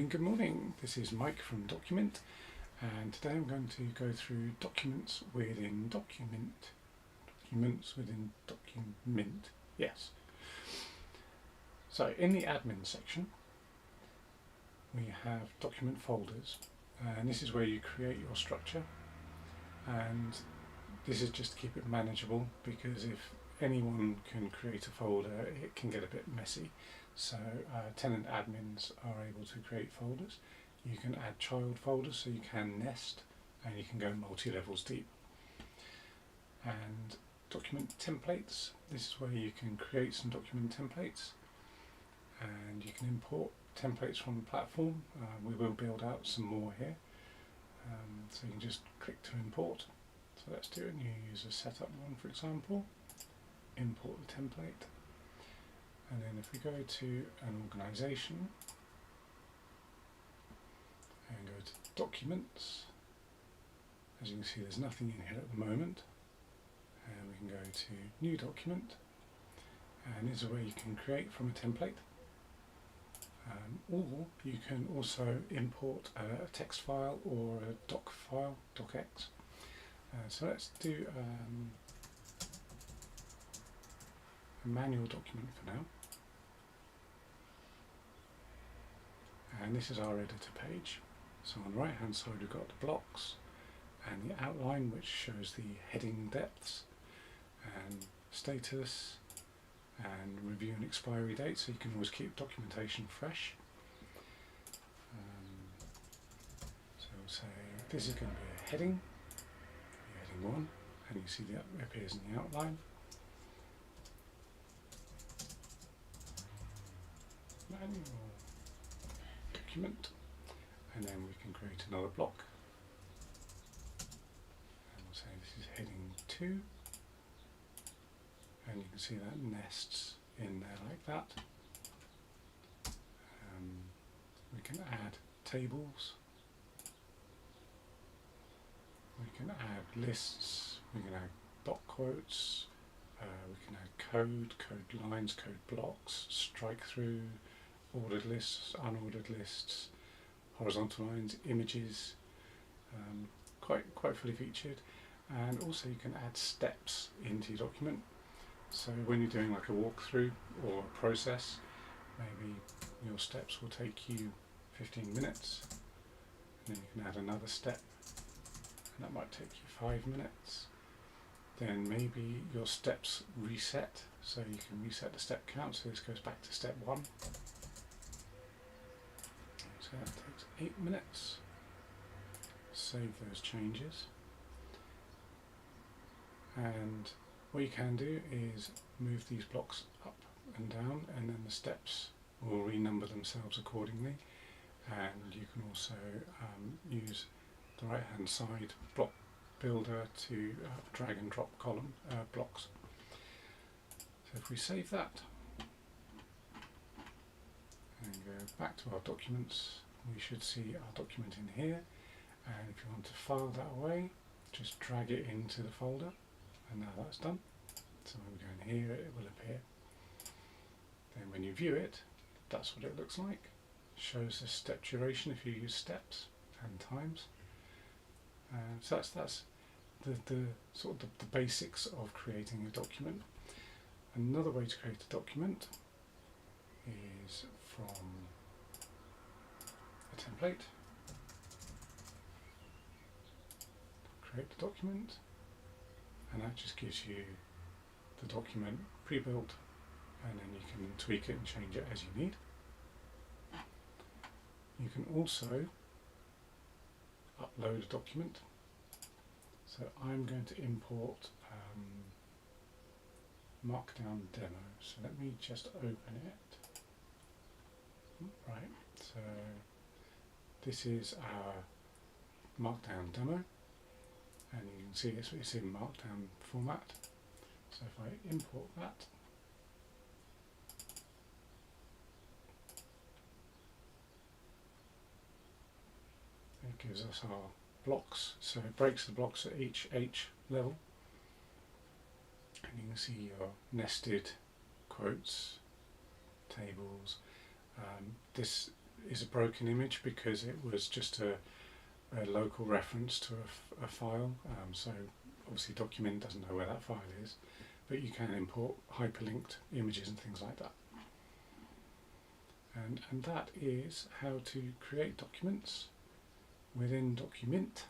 Good morning. This is Mike from Dokumint, and today I'm going to go through documents within Dokumint. Documents within Dokumint, yes. So in the admin section, we have document folders, and this is where you create your structure, and this is just to keep it manageable, because if anyone can create a folder, it can get a bit messy. So tenant admins are able to create folders. You can add child folders, so you can nest, and you can go multi-levels deep. And document templates, this is where you can create some document templates, and you can import templates from the platform. We will build out some more here, so you can just click to import. So let's do a new user setup one, for example. Import the template, and then if we go to an organisation and go to documents, as you can see there's nothing in here at the moment, and we can go to new document, and this is where you can create from a template, or you can also import a text file or a doc file, DocX. So let's do a manual document for now, and this is our editor page. So on the right hand side we've got the blocks and the outline, which shows the heading depths and status and review and expiry date, so you can always keep documentation fresh. So we'll say this is going to be a heading 1, and you see that appears in the outline. Manual document, and then we can create another block, and we'll say this is heading 2, and you can see that nests in there like that. We can add tables, we can add lists, we can add dot quotes, we can add code lines, code blocks, strike through, ordered lists, unordered lists, horizontal lines, images, quite fully featured. And also you can add steps into your document. So when you're doing like a walkthrough or a process, maybe your steps will take you 15 minutes, and then you can add another step, and that might take you 5 minutes. Then maybe your steps reset, so you can reset the step count, so this goes back to step 1. So that takes 8 minutes. Save those changes. And what you can do is move these blocks up and down, and then the steps will renumber themselves accordingly. And you can also use the right hand side block builder to drag and drop column blocks. So if we save that and go back to our documents, we should see our document in here, and if you want to file that away, just drag it into the folder, and now that's done. So when we go in here, it will appear. Then when you view it, that's what it looks like. Shows the step duration if you use steps and times. So that's the sort of the basics of creating a document. Another way to create a document is from a template. Create the document, and that just gives you the document pre-built, and then you can tweak it and change it as you need. You can also upload a document. So I'm going to import Markdown demo. So let me just open it. Right, so this is our Markdown demo, and you can see it's in Markdown format. So if I import that, it gives us our blocks, so it breaks the blocks at each H level, and you can see your nested quotes, tables. This is a broken image because it was just a local reference to a file. So obviously Dokumint doesn't know where that file is, but you can import hyperlinked images and things like that. And that is how to create documents within Dokumint.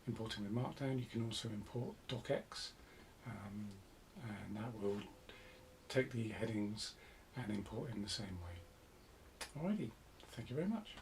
Importing with Markdown. You can also import DocX, and that will take the headings and import in the same way. Alrighty, thank you very much.